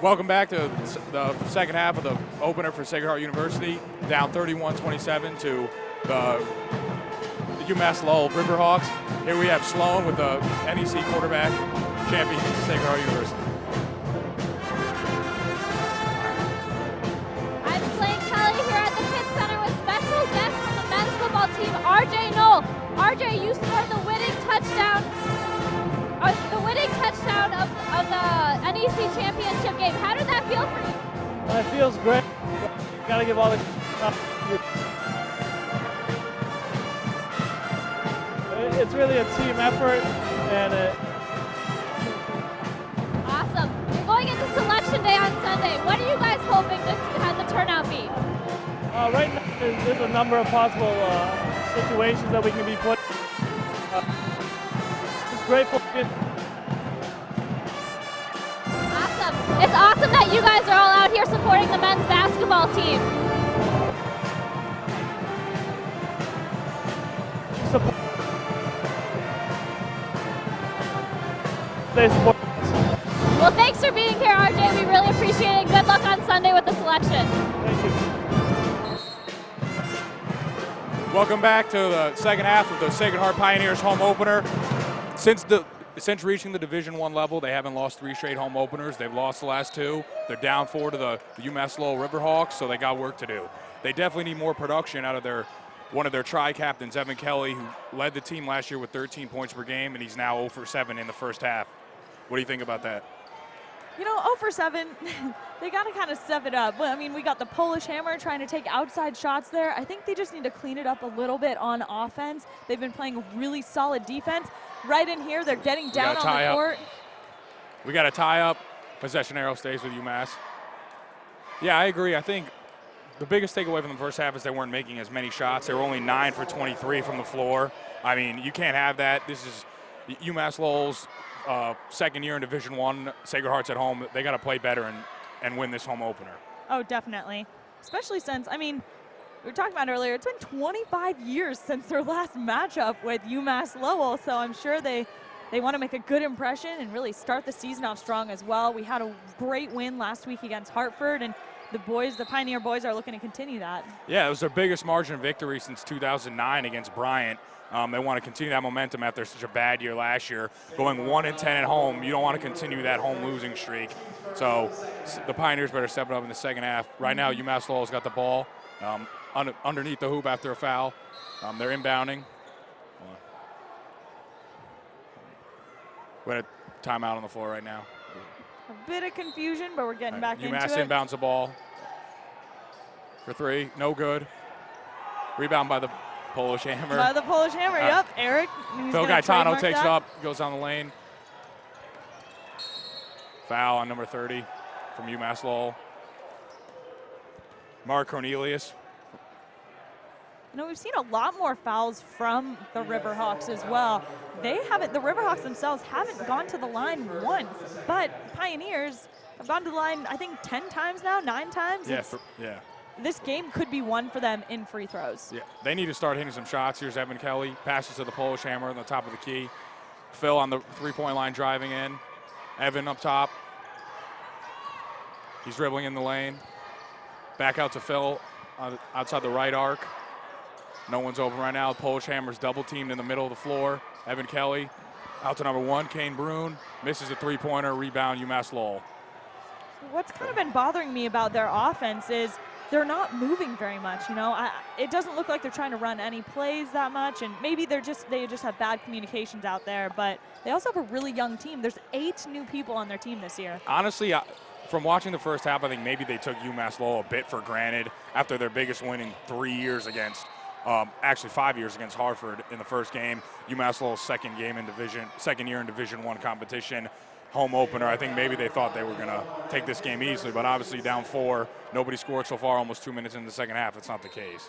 Welcome back to the second half of the opener for Sacred Heart University, down 31-27 to the Umass Lowell Riverhawks. Here we have Sloan with the NEC quarterback champion Sacred Heart University. I'm Blaine Kelly here at the Pitt Center with special guest from the men's football team, RJ Knoll. RJ, you scored the winning touchdown. Of the NEC championship game. How did that feel for you? It feels great. Got to give all the. It's really a team effort, and awesome. You're going into selection day on Sunday. What are you guys hoping to have the turnout be? Right now, there's a number of possible situations that we can be put. Just grateful. It's awesome that you guys are all out here supporting the men's basketball team. Well, thanks for being here, RJ. We really appreciate it. Good luck on Sunday with the selection. Thank you. Welcome back to the second half of the Sacred Heart Pioneers home opener. Since reaching the Division I level, they haven't lost 3 straight home openers. They've lost the last 2. They're down 4 to the Umass Lowell Riverhawks, so they got work to do. They definitely need more production out of one of their tri-captains, Evan Kelly, who led the team last year with 13 points per game, and he's now 0 for 7 in the first half. What do you think about that? You know, 0 for 7, they got to kind of step it up. Well, I mean, we got the Polish hammer trying to take outside shots there. I think they just need to clean it up a little bit on offense. They've been playing really solid defense. Right in here, they're getting down on the court. We got a tie-up. Possession arrow stays with UMass. Yeah, I agree. I think the biggest takeaway from the first half is they weren't making as many shots. They were only 9 for 23 from the floor. I mean, you can't have that. This is UMass Lowell's second year in Division I. Sacred Heart's at home. They got to play better and win this home opener. Oh, definitely. Especially since, I mean, we were talking about earlier, it's been 25 years since their last matchup with Umass Lowell, so I'm sure they want to make a good impression and really start the season off strong as well. We had a great win last week against Hartford, and the Pioneer boys are looking to continue that. Yeah, it was their biggest margin of victory since 2009 against Bryant. They want to continue that momentum after such a bad year last year. Going 1-10 at home, you don't want to continue that home losing streak. So the Pioneers better step it up in the second half. Right now, UMass Lowell's got the ball underneath the hoop after a foul. They're inbounding. We had a timeout on the floor right now. A bit of confusion, but we're getting back into it. UMass inbounds the ball for 3. No good. Rebound by the Polish hammer. By the Polish hammer, yep. Eric. Phil Gaetano takes it up, goes down the lane. Foul on number 30 from UMass Lowell. Mark Cornelius. You know, we've seen a lot more fouls from the Riverhawks as well. The Riverhawks themselves haven't gone to the line once, but Pioneers have gone to the line, I think, 10 times now, 9 times. Yeah. This game could be won for them in free throws. Yeah, they need to start hitting some shots. Here's Evan Kelly, passes to the Polish hammer on the top of the key. Phil on the 3-point line driving in. Evan up top. He's dribbling in the lane. Back out to Phil outside the right arc. No one's open right now. Polish hammer's double teamed in the middle of the floor. Evan Kelly out to number 1, Kane Brune. Misses a 3-pointer, rebound UMass Lowell. What's kind of been bothering me about their offense is they're not moving very much. You know, it doesn't look like they're trying to run any plays that much, and maybe they just have bad communications out there. But they also have a really young team. There's 8 new people on their team this year. Honestly, from watching the first half, I think maybe they took UMass Lowell a bit for granted after their biggest win in 3 years against. Actually 5 years against Hartford in the first game. UMass Lowell's second year in Division I competition, home opener. I think maybe they thought they were going to take this game easily, but obviously down 4. Nobody scored so far, almost 2 minutes in the second half. That's not the case.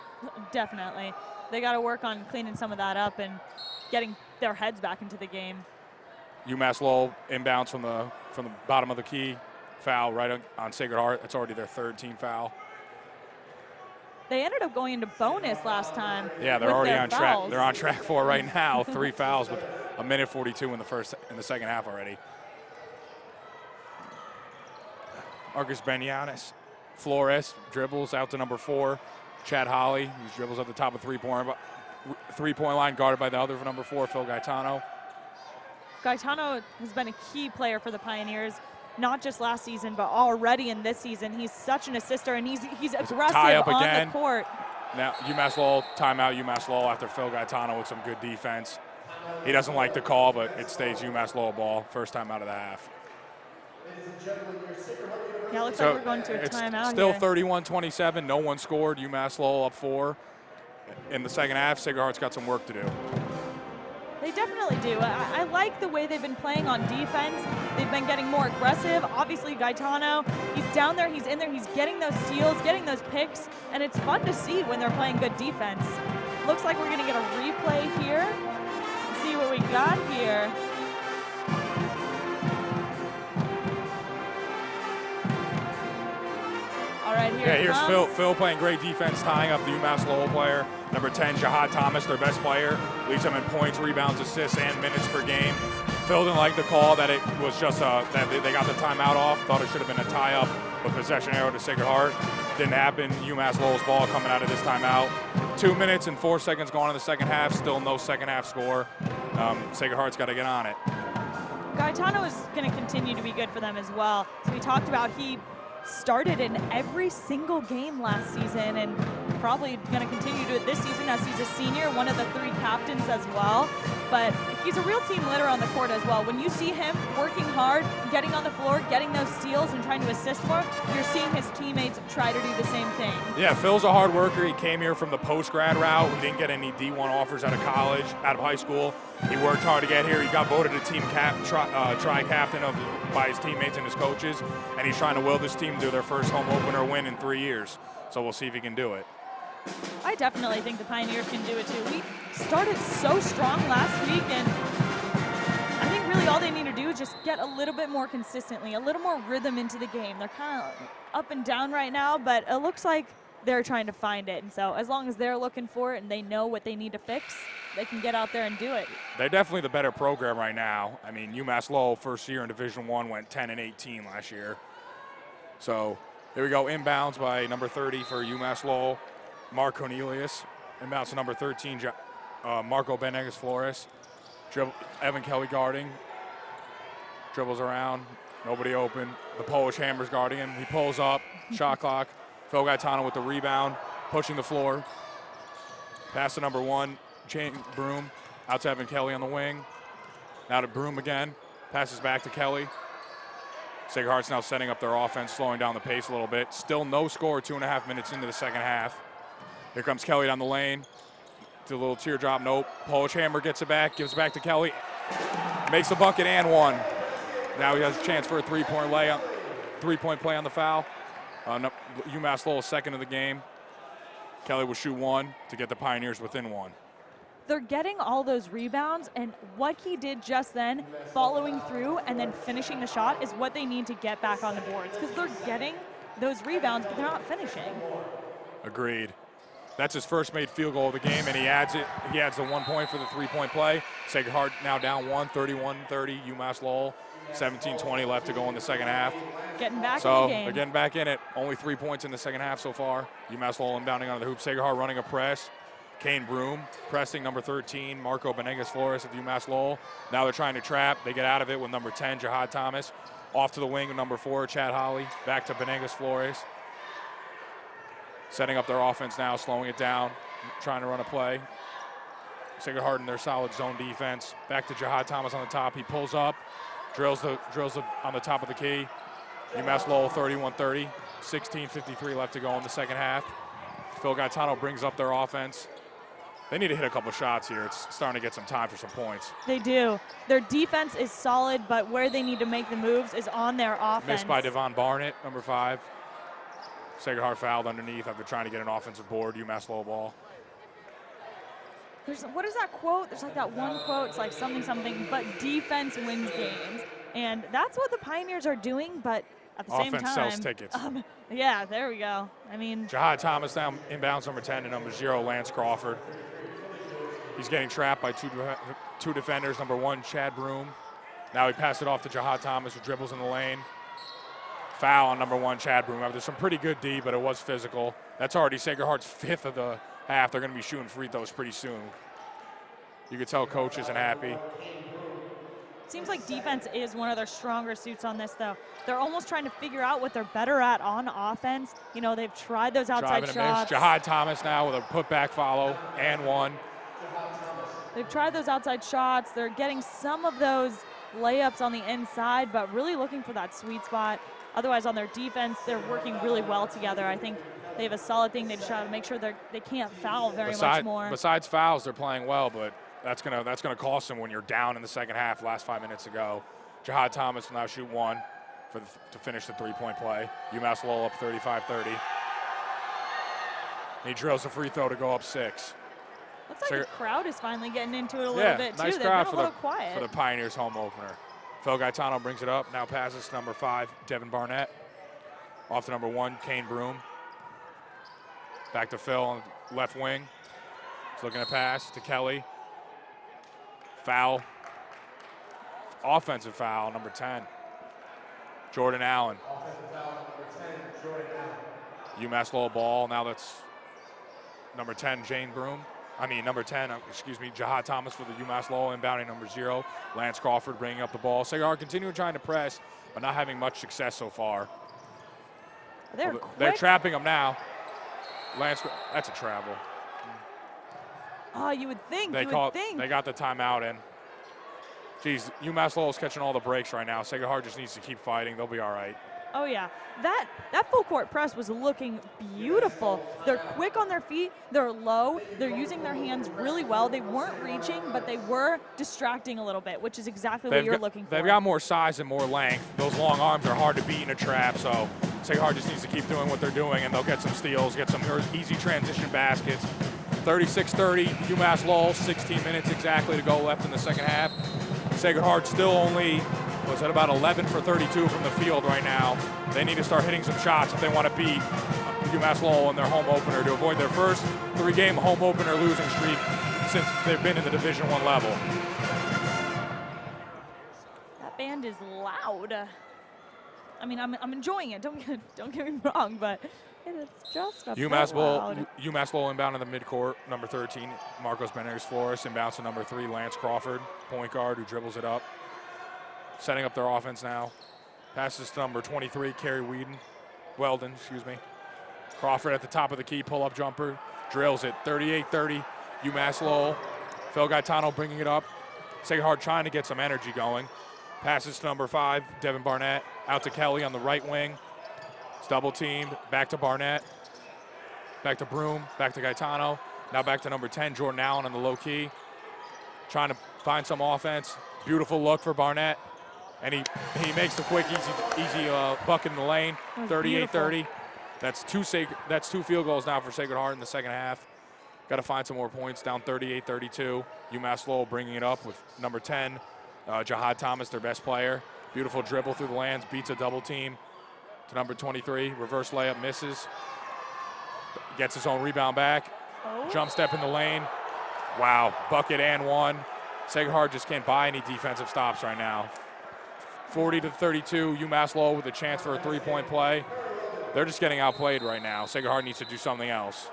Definitely. They got to work on cleaning some of that up and getting their heads back into the game. UMass Lowell inbounds from the bottom of the key. Foul right on Sacred Heart. That's already their 3rd team foul. They ended up going into bonus last time. Yeah, they're already on track. They're on track for right now. 3 fouls with 1:42 in the second half already. Marcus Benyanis. Flores dribbles out to number 4, Chad Holly. He dribbles at the top of three-point line, guarded by the other for number 4, Phil Gaetano. Gaetano has been a key player for the Pioneers, not just last season, but already in this season. He's such an assister, and he's aggressive on the court. Now, UMass Lowell, timeout UMass Lowell after Phil Gaetano with some good defense. He doesn't like the call, but it stays UMass Lowell ball. First time out of the half. Yeah, looks like we're going to a timeout. Still 31-27. No one scored. UMass Lowell up 4. In the second half, Sacred Heart's got some work to do. They definitely do. I like the way they've been playing on defense. They've been getting more aggressive. Obviously, Gaetano, he's down there, he's in there, he's getting those steals, getting those picks, and it's fun to see when they're playing good defense. Looks like we're going to get a replay here. Let's see what we got here. All right, here's Phil playing great defense, tying up the UMass Lowell player. Number 10, Jahad Thomas, their best player, leads them in points, rebounds, assists, and minutes per game. Phil didn't like the call that it was just that they got the timeout off. Thought it should have been a tie-up with possession arrow to Sacred Heart. Didn't happen. UMass Lowell's ball coming out of this timeout. 2 minutes and 4 seconds going in the second half. Still no second half score. Sacred Heart's got to get on it. Gaetano is going to continue to be good for them as well. So we talked about he started in every single game last season and probably going to continue to do it this season as he's a senior, one of the 3 captains as well. But he's a real team leader on the court as well. When you see him working hard, getting on the floor, getting those steals and trying to assist more, you're seeing his teammates try to do the same thing. Yeah, Phil's a hard worker. He came here from the post-grad route. He didn't get any D1 offers out of college, out of high school. He worked hard to get here. He got voted a team tri-captain by his teammates and his coaches, and he's trying to will this team to their first home opener win in 3 years. So we'll see if he can do it. I definitely think the Pioneers can do it too. We started so strong last week, and I think really all they need to do is just get a little bit more consistently, a little more rhythm into the game. They're kind of up and down right now, but it looks like they're trying to find it. And so as long as they're looking for it and they know what they need to fix, they can get out there and do it. They're definitely the better program right now. I mean, UMass Lowell, first year in Division I, went 10-18 last year. So here we go, inbounds by number 30 for UMass Lowell. Mark Cornelius, inbounds to number 13, Marco Benegas Flores. Evan Kelly guarding, dribbles around, nobody open. The Polish Hammer's guarding him. He pulls up, shot clock. Phil Gaetano with the rebound, pushing the floor. Pass to number 1, Broom, out to Evan Kelly on the wing. Now to Broom again, passes back to Kelly. Sacred Heart's now setting up their offense, slowing down the pace a little bit. Still no score 2.5 minutes into the second half. Here comes Kelly down the lane. Do a little teardrop, nope. Polish Hammer gets it back, gives it back to Kelly. Makes the bucket and 1. Now he has a chance for a three-point play on the foul. UMass Lowell second of the game. Kelly will shoot 1 to get the Pioneers within 1. They're getting all those rebounds, and what he did just then, following through and then finishing the shot, is what they need to get back on the boards, because they're getting those rebounds, but they're not finishing. Agreed. That's his first made field goal of the game, and he adds it. He adds the 1 point for the three-point play. Sacred Heart now down 1, 31-30, UMass Lowell. 17-20 left to go in the second half. Getting back in the game. So they're getting back in it. Only 3 points in the second half so far. UMass Lowell inbounding on the hoop. Sacred Heart running a press. Kane Broom pressing number 13, Marco Benegas Flores of UMass Lowell. Now they're trying to trap. They get out of it with number 10, Jahad Thomas. Off to the wing with number 4, Chad Holly. Back to Benegas Flores. Setting up their offense now, slowing it down, trying to run a play. Sacred Heart in their solid zone defense. Back to Jahad Thomas on the top. He pulls up, drills on the top of the key. UMass Lowell 31-30, 16:53 left to go in the second half. Phil Gaetano brings up their offense. They need to hit a couple shots here. It's starting to get some time for some points. They do. Their defense is solid, but where they need to make the moves is on their offense. Missed by Devon Barnett, number 5. Sacred Heart fouled underneath after trying to get an offensive board. UMass Lowell ball. What is that quote? There's like that one quote. It's like something, but defense wins games. And that's what the Pioneers are doing, but at the same time. Offense sells tickets. Yeah, there we go. I mean. Jahad Thomas down inbounds number 10 and number 0, Lance Crawford. He's getting trapped by two defenders. Number 1, Chad Broom. Now he passed it off to Jahad Thomas, who dribbles in the lane. Foul on number 1, Chad Broom. There's some pretty good D, but it was physical. That's already Sacred Heart's 5th of the half. They're going to be shooting free throws pretty soon. You could tell coach isn't happy. Seems like defense is one of their stronger suits on this, though. They're almost trying to figure out what they're better at on offense. You know, they've tried those outside shots. Jihad Thomas now with a putback follow and 1. They've tried those outside shots. They're getting some of those layups on the inside, but really looking for that sweet spot. Otherwise, on their defense, they're working really well together. I think they have a solid thing. They just try to make sure they can't foul very much more. Besides fouls, they're playing well, but that's gonna cost them when you're down in the second half. Last 5 minutes to go. Jihad Thomas will now shoot 1 to finish the 3-point play. UMass Lowell up 35-30. He drills a free throw to go up 6. Looks like the crowd is finally getting into it a little bit too. Nice They've crowd been a little quiet. for the Pioneers home opener. Phil Gaetano brings it up. Now passes to number 5, Devin Barnett. Off to number 1, Kane Broom. Back to Phil on the left wing. He's looking to pass to Kelly. Foul. Offensive foul, number 10. Jordan Allen. Offensive foul, number 10, Jordan Allen. UMass Lowell ball. Now that's number 10, number 10, Jihad Thomas for the UMass Lowell, inbounding number 0. Lance Crawford bringing up the ball. Sacred Heart continuing trying to press, but not having much success so far. They're trapping him now. That's a travel. Oh, you would think. They got the timeout in. Geez, UMass Lowell's catching all the breaks right now. Sacred Heart just needs to keep fighting. They'll be all right. Oh, yeah. That full court press was looking beautiful. They're quick on their feet. They're low. They're using their hands really well. They weren't reaching, but they were distracting a little bit, which is exactly what you're looking for. They've got more size and more length. Those long arms are hard to beat in a trap, so Sacred Heart just needs to keep doing what they're doing, and they'll get some steals, get some easy transition baskets. 36-30, UMass Lowell, 16 minutes exactly to go left in the second half. Sacred Heart still only was at about 11 for 32 from the field right now. They need to start hitting some shots if they want to beat UMass Lowell in their home opener to avoid their first 3-game home opener losing streak since they've been in the Division I level. That band is loud. I mean, I'm enjoying it. Don't get me wrong, but it is just a UMass loud. Lowell inbound in the midcourt. Number 13, Marcos Benares-Flores, inbounds to number 3, Lance Crawford, point guard who dribbles it up. Setting up their offense now. Passes to number 23, Kerry Weldon. Crawford at the top of the key, pull-up jumper, drills it. 38-30, UMass Lowell. Phil Gaetano bringing it up. Sacred Heart trying to get some energy going. Passes to number 5, Devin Barnett. Out to Kelly on the right wing. It's double teamed. Back to Barnett. Back to Broom. Back to Gaetano. Now back to number 10, Jordan Allen on the low key. Trying to find some offense. Beautiful look for Barnett. And he makes the quick, easy bucket in the lane. 38-30. That's two field goals now for Sacred Heart in the second half. Got to find some more points. Down 38-32. UMass Lowell bringing it up with number 10, Jihad Thomas, their best player. Beautiful dribble through the lands, beats a double team to number 23. Reverse layup, misses. Gets his own rebound back. Jump step in the lane. Wow, bucket and 1. Sacred Heart just can't buy any defensive stops right now. 40-32, UMass Lowell with a chance for a 3-point play. They're just getting outplayed right now. Sacred Heart needs to do something else.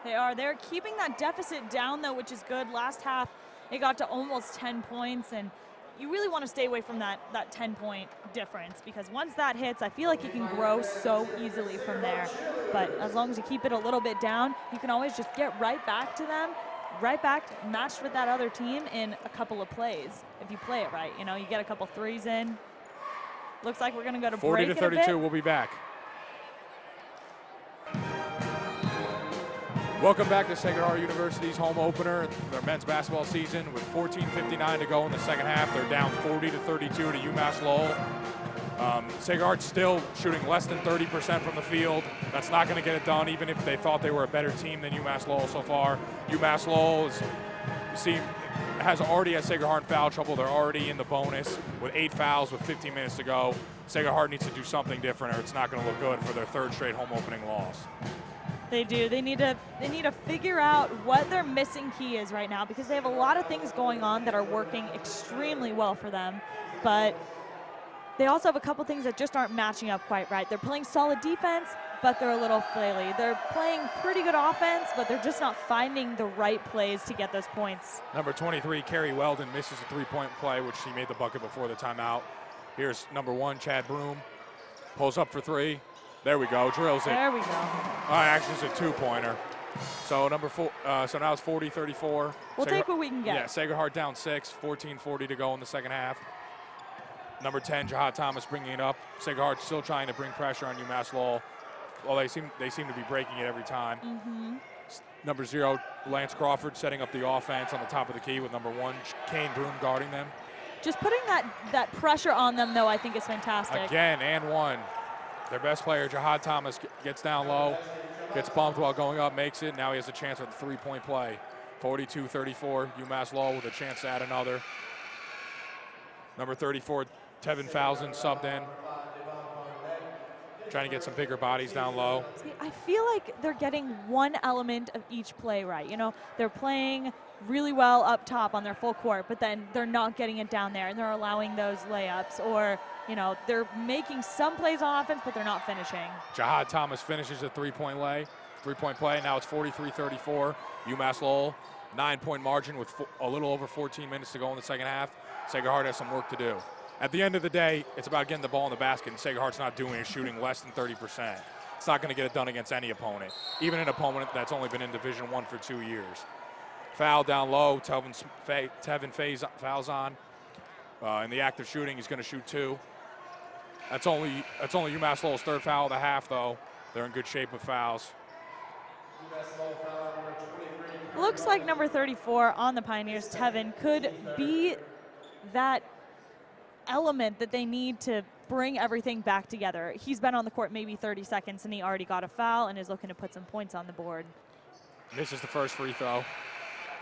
They are. They're keeping that deficit down, though, which is good. Last half, it got to almost 10 points, and you really want to stay away from that 10-point difference, because once that hits, I feel like you can grow so easily from there. But as long as you keep it a little bit down, you can always just get right back to them, right back matched with that other team in a couple of plays. If you play it right, you get a couple threes in. Looks like we're going to go to break 40-32, we'll be back. Welcome back to Sacred Heart University's home opener, their men's basketball season. With 14:59 to go in the second half, they're down 40-32 to UMass Lowell. Sacred Heart's still shooting less than 30% from the field. That's not going to get it done, even if they thought they were a better team than UMass Lowell so far. UMass Lowell has already had Sacred Heart in foul trouble. They're already in the bonus with 8 fouls with 15 minutes to go. Sacred Heart needs to do something different, or it's not going to look good for their 3rd straight home opening loss. They do. They need to figure out what their missing key is right now, because they have a lot of things going on that are working extremely well for them. But they also have a couple things that just aren't matching up quite right. They're playing solid defense, but they're a little flaily. They're playing pretty good offense, but they're just not finding the right plays to get those points. Number 23, Carrie Weldon, misses a three-point play, which she made the bucket before the timeout. Here's number 1, Chad Broom. Pulls up for 3. There we go, drills it. There we go. Actually, it's a two-pointer. So number 4, so now it's 40-34. We'll take what we can get. Yeah, Sacred Heart down 6, 14:40 to go in the second half. Number 10, Jahad Thomas bringing it up. Sacred Heart still trying to bring pressure on Umass Lowell. Well, they seem to be breaking it every time. Number 0, Lance Crawford setting up the offense on the top of the key with number 1, Kane Broom guarding them. Just putting that pressure on them, though, I think is fantastic. Again, and 1. Their best player, Jahad Thomas, gets down low, gets bumped while going up, makes it. Now he has a chance for the three-point play. 42-34, Umass Lowell with a chance to add another. Number 34, Tevin Falzon subbed in. Trying to get some bigger bodies down low. See, I feel like they're getting one element of each play right. You know, they're playing really well up top on their full court, but then they're not getting it down there, and they're allowing those layups, or, you know, they're making some plays on offense, but they're not finishing. Jahad Thomas finishes a three-point play. Now it's 43-34. Umass Lowell, 9-point margin with a little over 14 minutes to go in the second half. Sacred Heart has some work to do. At the end of the day, it's about getting the ball in the basket, and Sacred Heart's not doing it, shooting less than 30%. It's not going to get it done against any opponent, even an opponent that's only been in Division I for 2 years. Foul down low, Tevin Falzon. In the act of shooting, he's going to shoot 2. That's only Umass Lowell's 3rd foul of the half, though. They're in good shape with fouls. Looks like number 34 on the Pioneers, Tevin, could be that element that they need to bring everything back together. He's been on the court maybe 30 seconds, and he already got a foul and is looking to put some points on the board. This is the first free throw.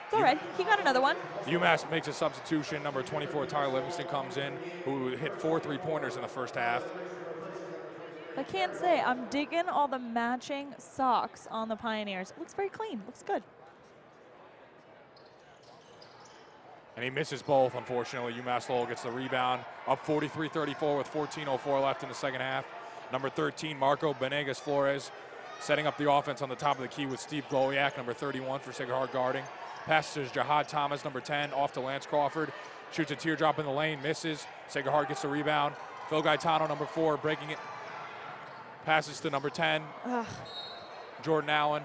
It's all right. He got another one. UMass makes a substitution. Number 24, Tyler Livingston, comes in, who hit 4 3-pointers in the first half. I can't say, I'm digging all the matching socks on the Pioneers. It looks very clean. Looks good. And he misses both, unfortunately. Umass Lowell gets the rebound. Up 43-34 with 14:04 left in the second half. Number 13, Marco Benegas Flores, setting up the offense on the top of the key with Steve Glowiak, number 31 for Sacred Heart guarding. Passes to Jahad Thomas, number 10, off to Lance Crawford. Shoots a teardrop in the lane, misses. Sacred Heart gets the rebound. Phil Gaetano, number 4, breaking it. Passes to number 10, Jordan Allen.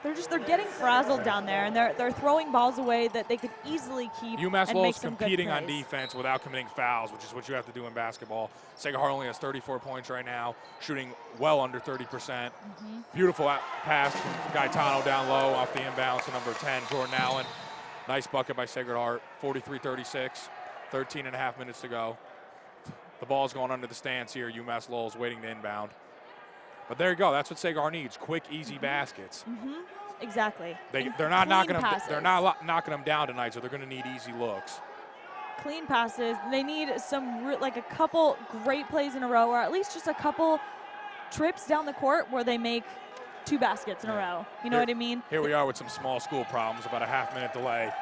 They're getting frazzled down there, and they're throwing balls away that they could easily keep. UMass and Lowell's make some competing good on plays. defense without committing fouls, which is what you have to do in basketball. Sacred Heart only has 34 points right now, shooting well under 30%. Beautiful pass from Gaetano down low off the inbounds to number 10, Jordan Allen. Nice bucket by Sacred Heart, 43-36, 13.5 minutes to go. The ball's going under the stands here. UMass Lowell's waiting to inbound. But there you go. That's what Sacred Heart needs: quick, easy baskets. Exactly. They're not knocking them. Passes. They're not knocking them down tonight, so they're going to need easy looks. Clean passes. They need like a couple great plays in a row, or at least just a couple trips down the court where they make 2 baskets in a row. You know what I mean? Here we are with some small school problems. About a half-minute delay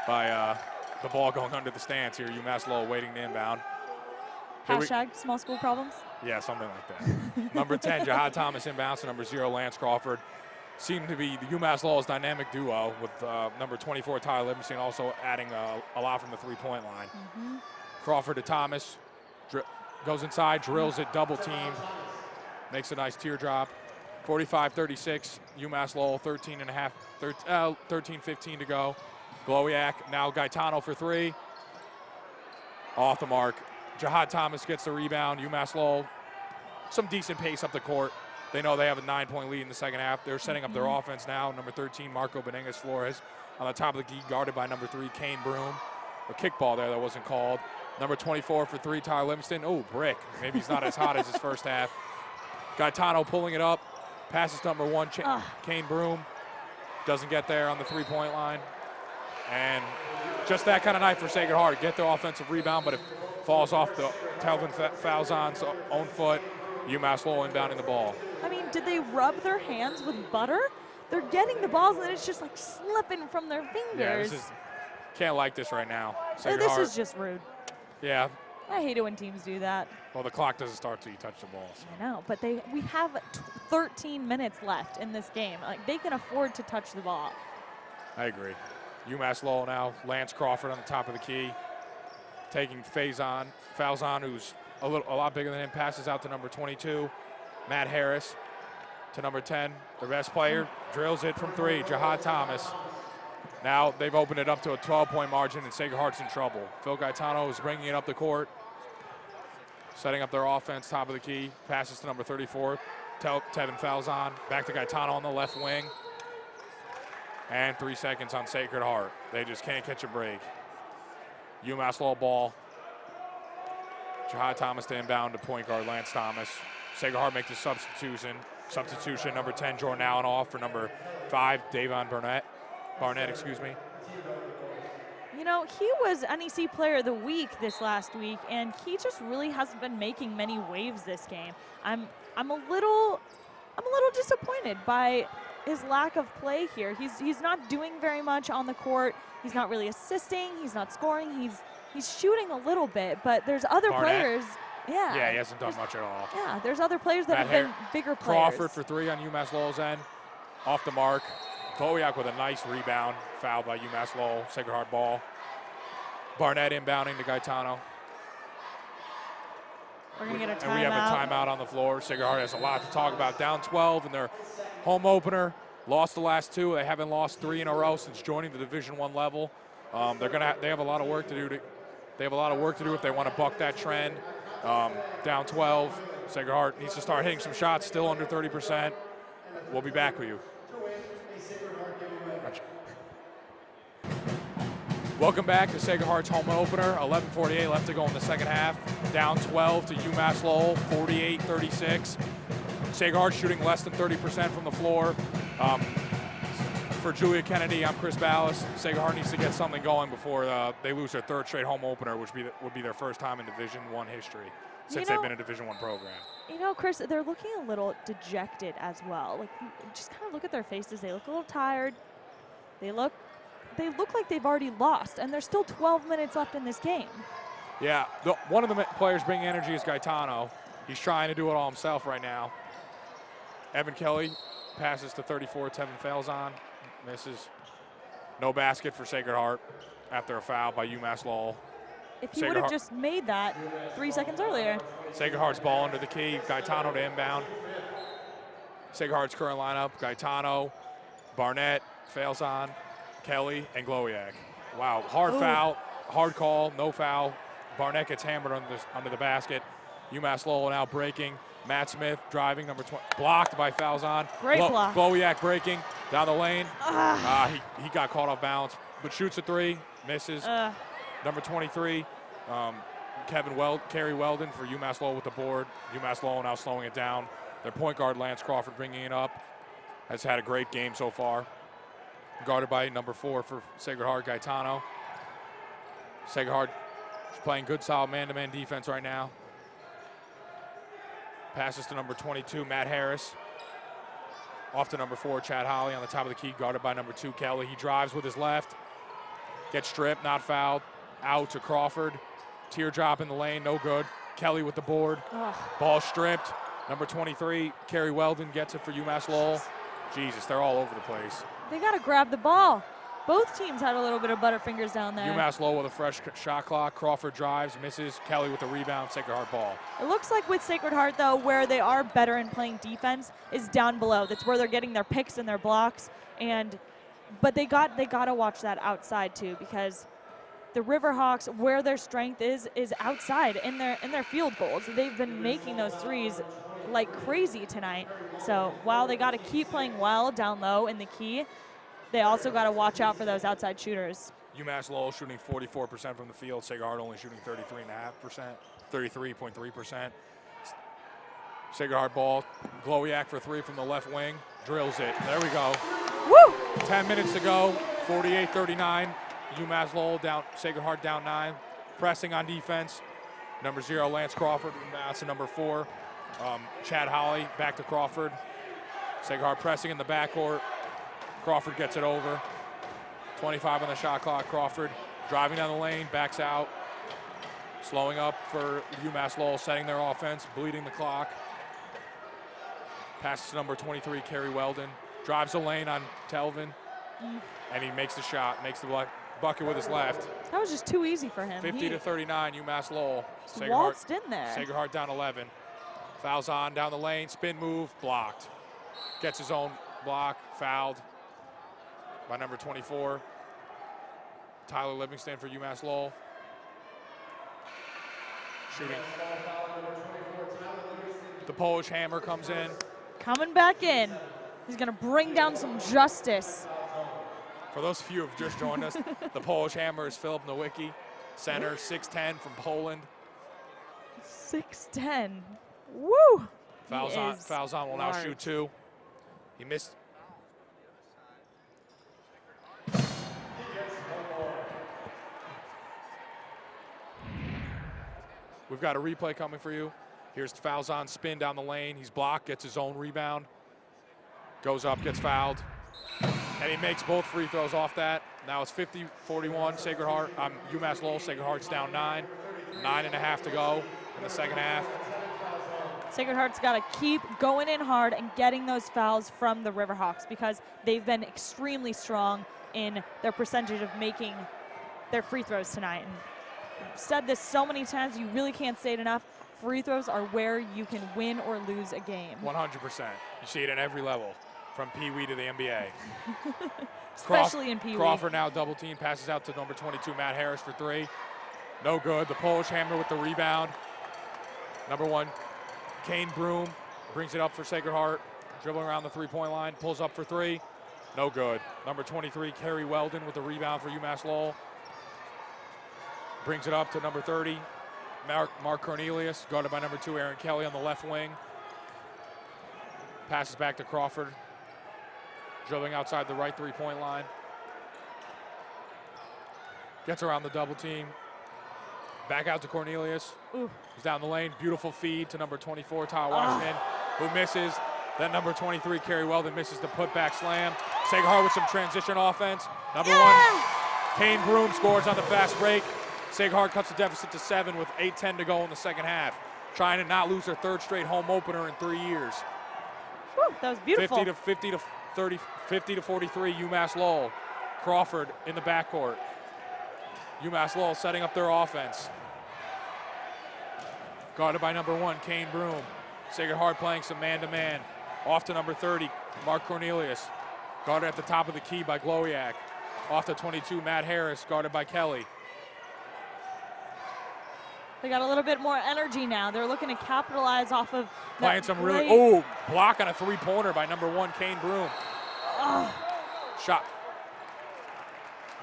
by the ball going under the stands here. UMass Lowell waiting to inbound. Hashtag small school problems. Yeah, something like that. Number 10, Jahad Thomas inbounds to number 0, Lance Crawford. Seem to be the UMass Lowell's dynamic duo with number 24, Tyler Livingston, also adding a lot from the three-point line. Crawford to Thomas, goes inside, drills it, double team, makes a nice teardrop. 45-36, UMass Lowell, 13-15 to go. Glowiak, now Gaetano for 3. Off the mark. Jahad Thomas gets the rebound. UMass Lowell, some decent pace up the court. They know they have a 9-point lead in the second half. They're setting up their offense now. Number 13, Marco Benegas Flores, on the top of the key, guarded by number 3, Kane Broom. A kickball there that wasn't called. Number 24 for 3, Tyler Livingston. Oh, brick. Maybe he's not as hot as his first half. Gaetano pulling it up. Passes to number 1, Kane Broom. Doesn't get there on the three-point line. And just that kind of night for Sacred Heart. Get the offensive rebound, but it falls off the Tevin Falzon's own foot. UMass Lowell inbounding the ball. I mean, did they rub their hands with butter? They're getting the balls, and then it's just like slipping from their fingers. Yeah, can't like this right now. This is just rude. Yeah, I hate it when teams do that. Well, the clock doesn't start till you touch the ball. So. I know, but we have 13 minutes left in this game. Like, they can afford to touch the ball. I agree. UMass Lowell now. Lance Crawford on the top of the key. Taking Falzon, who's a lot bigger than him, passes out to number 22. Matt Harris to number 10. The best player drills it from 3. Jihad Thomas. Now they've opened it up to a 12-point margin, and Sacred Heart's in trouble. Phil Gaetano is bringing it up the court, setting up their offense, top of the key. Passes to number 34, Tevin Falzon. Back to Gaetano on the left wing. And 3 seconds on Sacred Heart. They just can't catch a break. UMass Lowell ball. Jihad Thomas to inbound to point guard Lance Thomas. Sacred Heart makes a substitution. Number 10, Jordan Allen off for number 5, Davon Barnett, excuse me. You know, he was NEC Player of the Week this last week, and he just really hasn't been making many waves this game. I'm a little disappointed by his lack of play here. He's not doing very much on the court. He's not really assisting. He's not scoring. He's shooting a little bit, but there's other players. Yeah. Yeah, he hasn't done much at all. Yeah, there's other players that have been bigger players. Crawford for 3 on UMass Lowell's end. Off the mark. Glowiak with a nice rebound. Fouled by UMass Lowell. Sacred Heart ball. Barnett inbounding to Gaetano. We're going to get a timeout. And we have a timeout on the floor. Sacred Heart has a lot to talk about. Down 12 in their home opener. Lost the last 2. They haven't lost 3 in a row since joining the Division I level. They have a lot of work to do. They have a lot of work to do if they want to buck that trend. Down 12. Sacred Heart needs to start hitting some shots. Still under 30%. We'll be back with you. Welcome back to Sacred Heart's home opener. 11:48 left to go in the second half. Down 12 to UMass Lowell, 48-36. Sacred Heart shooting less than 30% from the floor. For Julia Kennedy, I'm Chris Ballas. Sacred Heart needs to get something going before they lose their 3rd straight home opener, which would be their first time in Division I history since they've been a Division I program. You know, Chris, they're looking a little dejected as well. Like, just kind of look at their faces. They look a little tired. They look like they've already lost, and there's still 12 minutes left in this game. Yeah, one of the players bringing energy is Gaetano. He's trying to do it all himself right now. Evan Kelly passes to 34, Tevin Falzon. Misses. No basket for Sacred Heart after a foul by UMass Lowell. If he would have just made that 3 seconds earlier. Sacred Heart's ball under the key. Gaetano to inbound. Sacred Heart's current lineup: Gaetano, Barnett, Falzon, Kelly, and Glowiak. Wow, hard foul, hard call, no foul. Barnett gets hammered under the basket. UMass Lowell now breaking. Matt Smith driving, number 20, blocked by Falzon. Great block. Glowiak breaking down the lane. He got caught off balance, but shoots a 3, misses. Number 23, Kerry Weldon for UMass Lowell with the board. UMass Lowell now slowing it down. Their point guard, Lance Crawford, bringing it up. Has had a great game so far. Guarded by number 4 for Sacred Heart, Gaetano. Sacred Heart is playing good, solid man-to-man defense right now. Passes to number 22, Matt Harris. Off to number 4, Chad Holly on the top of the key, guarded by number 2, Kelly. He drives with his left. Gets stripped, not fouled. Out to Crawford. Teardrop in the lane, no good. Kelly with the board. Ball stripped. Number 23, Kerry Weldon gets it for UMass Lowell. Jesus, they're all over the place. They got to grab the ball. Both teams had a little bit of butterfingers down there. UMass Lowell with a fresh shot clock. Crawford drives, misses. Kelly with the rebound. Sacred Heart ball. It looks like with Sacred Heart, though, where they are better in playing defense is down below. That's where they're getting their picks and their blocks. But they got to watch that outside too, because the Riverhawks, where their strength is outside in their field goals. They've been making those threes like crazy tonight. So while they got to keep playing well down low in the key, they also got to watch out for those outside shooters. UMass Lowell shooting 44% from the field. Sacred Heart only shooting 33.3%. Sacred Heart ball. Glowiak for 3 from the left wing. Drills it. There we go. Woo! 10 minutes to go. 48-39. UMass Lowell down. Sacred Heart down 9. Pressing on defense. Number 0, Lance Crawford. That's to number 4. Chad Holly back to Crawford. Sacred Heart pressing in the backcourt. Crawford gets it over. 25 on the shot clock. Crawford driving down the lane, backs out. Slowing up for UMass Lowell, setting their offense, bleeding the clock. Passes to number 23, Kerry Weldon. Drives the lane on Telvin, and he makes the shot, makes the bucket with his left. That was just too easy for him. 50-39, UMass Lowell. Waltzed in there. Sacred Heart down 11. Fouls on down the lane, spin move, blocked. Gets his own block, fouled by number 24. Tyler Livingston for UMass Lowell. Shooting. The Polish Hammer comes in. Coming back in. He's going to bring down some justice. For those of you who have just joined us, the Polish Hammer is Filip Nowicki, center, 6'10" from Poland. 6'10". Woo! Fouls on, will now large. shoot 2. He missed. We've got a replay coming for you. Here's fouls on, spin down the lane. He's blocked, gets his own rebound. Goes up, gets fouled. And he makes both free throws off that. Now it's 50-41, Sacred Heart, UMass Lowell. Sacred Heart's down 9. 9.5 to go in the second half. Sacred Heart's got to keep going in hard and getting those fouls from the Riverhawks because they've been extremely strong in their percentage of making their free throws tonight. And I've said this so many times, you really can't say it enough. Free throws are where you can win or lose a game. 100%. You see it at every level, from Pee Wee to the NBA. Especially in Pee Wee. Crawford now double team, passes out to number 22, Matt Harris for 3. No good. The Polish Hammer with the rebound. Number 1, Kane Broom brings it up for Sacred Heart, dribbling around the three-point line, pulls up for 3. No good. Number 23, Kerry Weldon with the rebound for UMass Lowell. Brings it up to number 30, Mark Cornelius, guarded by number 2, Aaron Kelly on the left wing. Passes back to Crawford, dribbling outside the right three-point line. Gets around the double team. Back out to Cornelius. Ooh. He's down the lane. Beautiful feed to number 24, Tyler Washington, who misses. Then number 23, Kerry Weldon, misses the putback slam. Sacred Heart with some transition offense. Number 1, Kane Broom scores on the fast break. Sacred Heart cuts the deficit to 7 with 8:10 to go in the second half. Trying to not lose their 3rd straight home opener in 3 years. Woo, that was beautiful. 50 to 43, UMass Lowell. Crawford in the backcourt. UMass Lowell setting up their offense. Guarded by number 1, Kane Broom. Sacred Heart playing some man-to-man. Off to number 30, Mark Cornelius. Guarded at the top of the key by Glowiak. Off to 22, Matt Harris, guarded by Kelly. They got a little bit more energy now. They're looking to capitalize off of Playing some really, block on a three-pointer by number 1, Kane Broom. Shot.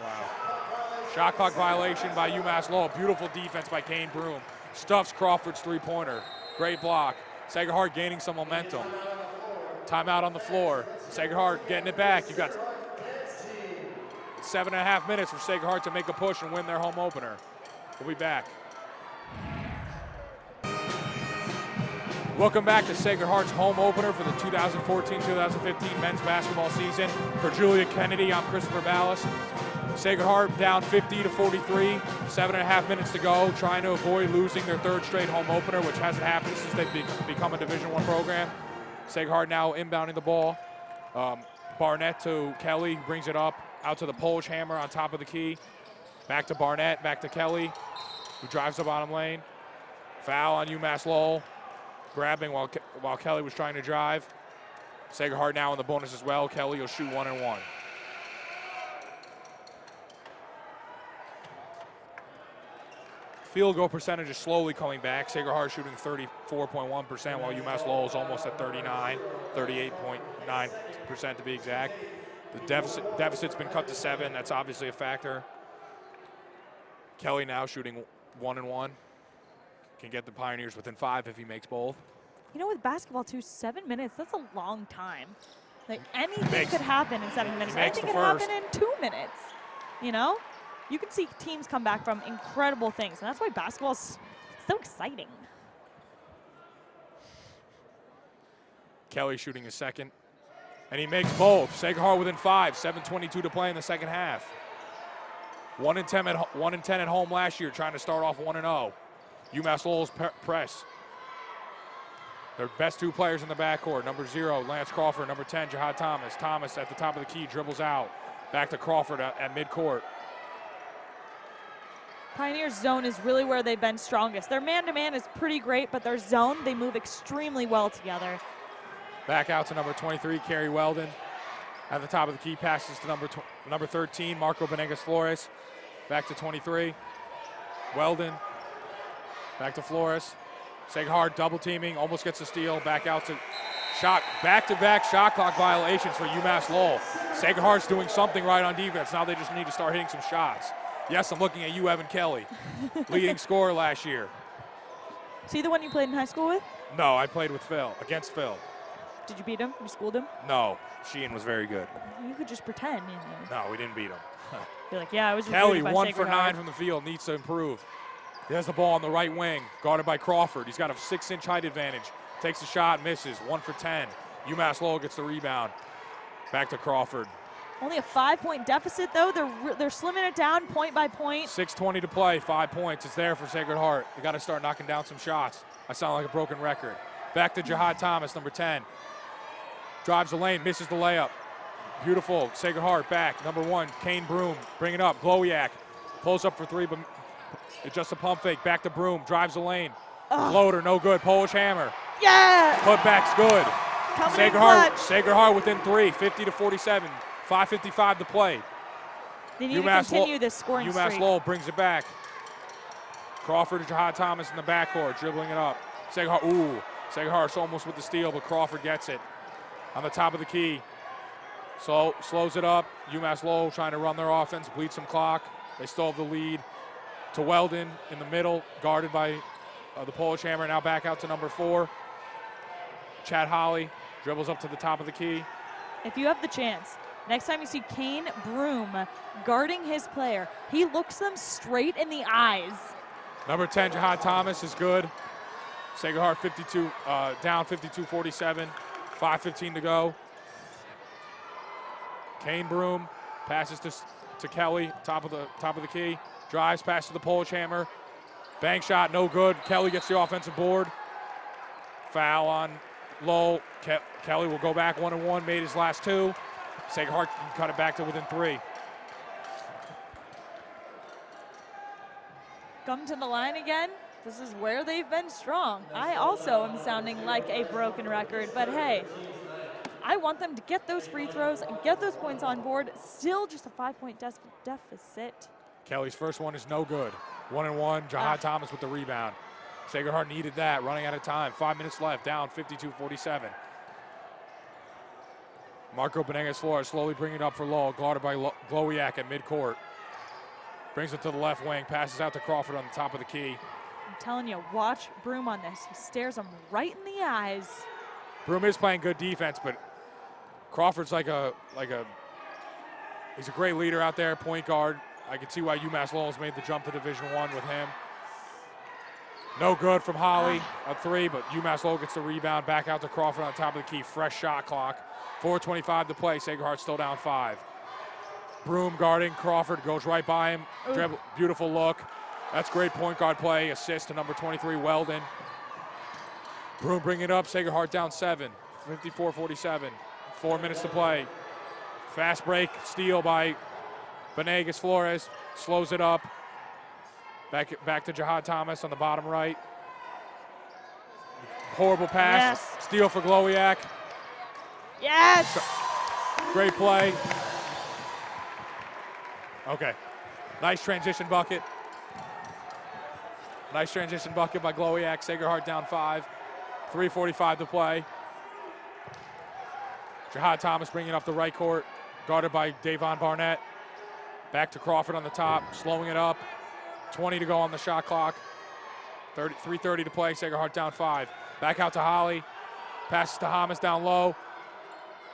Wow. Shot clock violation by UMass Lowell. Beautiful defense by Kane Broom. Stuffs Crawford's three-pointer. Great block. Sacred Heart gaining some momentum. Timeout on the floor. Sacred Heart getting it back. You've got 7.5 minutes for Sacred Heart to make a push and win their home opener. We'll be back. Welcome back to Sacred Heart's home opener for the 2014-2015 men's basketball season. For Julia Kennedy, I'm Christopher Ballas. Sacred Heart down 50-43, 7.5 minutes to go, trying to avoid losing their 3rd straight home opener, which hasn't happened since they've become a Division I program. Sacred Heart now inbounding the ball. Barnett to Kelly, brings it up, out to the Polish Hammer on top of the key. Back to Barnett, back to Kelly, who drives the bottom lane. Foul on UMass Lowell. Grabbing while Kelly was trying to drive. Sacred Heart now in the bonus as well. Kelly will shoot 1 and 1. Field goal percentage is slowly coming back. Sacred Heart shooting 34.1%, while UMass Lowell is almost at 38.9% to be exact. The deficit's been cut to 7. That's obviously a factor. Kelly now shooting 1 and 1. Can get the Pioneers within 5 if he makes both. You know, with basketball too, 7 minutes, that's a long time. Like anything could happen in 7 minutes. Anything could happen in 2 minutes. You know? You can see teams come back from incredible things, and that's why basketball's so exciting. Kelly shooting his second, and he makes both. Sacred Heart within 5, 7:22 to play in the second half. 1 and 10 at home last year, trying to start off 1-0. UMass Lowell's press. Their best two players in the backcourt. Number 0, Lance Crawford. Number 10, Jihad Thomas. Thomas at the top of the key, dribbles out. Back to Crawford at midcourt. Pioneers' zone is really where they've been strongest. Their man-to-man is pretty great, but their zone, they move extremely well together. Back out to number 23, Carrie Weldon. At the top of the key, passes to number 13, Marco Benegas Flores. Back to 23, Weldon. Back to Flores. Sacred Heart double teaming, almost gets a steal. Back out to back-to-back shot clock violations for UMass Lowell. Sacred Heart's doing something right on defense. Now they just need to start hitting some shots. Yes, I'm looking at you, Evan Kelly, leading scorer last year. Is he the one you played in high school with? No, I played with against Phil. Did you beat him? You schooled him? No, Sheehan was very good. You could just pretend. You know. No, we didn't beat him. You're like, yeah, I was Kelly, recruited by 1 Sacred for Heart. 9 from the field, needs to improve. He has the ball on the right wing, guarded by Crawford. He's got a 6-inch height advantage. Takes a shot, misses, 1 for 10. UMass Lowell gets the rebound. Back to Crawford. Only a 5-point deficit, though. They're slimming it down point by point. 6:20 to play, 5 points. It's there for Sacred Heart. They got to start knocking down some shots. I sound like a broken record. Back to Jihad Thomas, number 10. Drives the lane, misses the layup. Beautiful, Sacred Heart back. Number 1, Kane Broom, bring it up. Glowiak pulls up for 3, but it's just a pump fake. Back to Broom, drives the lane. Floater, no good. Polish hammer. Yeah! Putback's good. Coming Sacred Heart within 3, 50 to 47. 5:55 to play. They need to continue this scoring UMass streak. Lowell brings it back. Crawford and Jihad Thomas in the backcourt, dribbling it up. Sacred Heart's almost with the steal, but Crawford gets it. On the top of the key. So slows it up. UMass Lowell trying to run their offense, bleed some clock. They still have the lead. To Weldon in the middle, guarded by the Polish hammer. Now back out to number 4. Chad Holly dribbles up to the top of the key. If you have the chance, next time you see Kane Broom guarding his player, he looks them straight in the eyes. Number 10, Jihad Thomas is good. Sacred Heart 52, down 52-47, 5:15 to go. Kane Broom passes to Kelly, top of the key. Drives, pass to the Polish hammer. Bank shot, no good. Kelly gets the offensive board. Foul on Lowell. Kelly will go back 1-1, made his last 2. Sacred Heart can cut it back to within 3. Come to the line again. This is where they've been strong. I also am sounding like a broken record, but hey, I want them to get those free throws and get those points on board. Still just a 5-point deficit. Kelly's first one is no good. 1-1, Jihad Thomas with the rebound. Sacred Heart needed that, running out of time. 5 minutes left, down 52-47. Marco Benegas Flores slowly bringing it up for Lowell, guarded by Glowiak at midcourt. Brings it to the left wing, passes out to Crawford on the top of the key. I'm telling you, watch Broom on this. He stares him right in the eyes. Broom is playing good defense, but Crawford's he's a great leader out there, point guard. I can see why UMass Lowell's made the jump to Division I with him. No good from Holly, a 3, but UMass Lowell gets the rebound. Back out to Crawford on top of the key, fresh shot clock. 4:25 to play, Sacred Heart still down 5. Broom guarding, Crawford goes right by him. Dribble, beautiful look. That's great point guard play, assist to number 23, Weldon. Broom bringing it up, Sacred Heart down 7, 54-47. 4 minutes to play. Fast break, steal by Benegas Flores, slows it up. Back to Jihad Thomas on the bottom right. Horrible pass, Yes. steal for Glowiak. Yes! Great play. Okay, nice transition bucket. Nice transition bucket by Glowiak. Sacred Heart down 5. 3:45 to play. Jihad Thomas bringing up the right court, guarded by Davon Barnett. Back to Crawford on the top, slowing it up. 20 to go on the shot clock. 3:30 to play, Sacred Heart down 5. Back out to Holly. Passes to Hamas down low.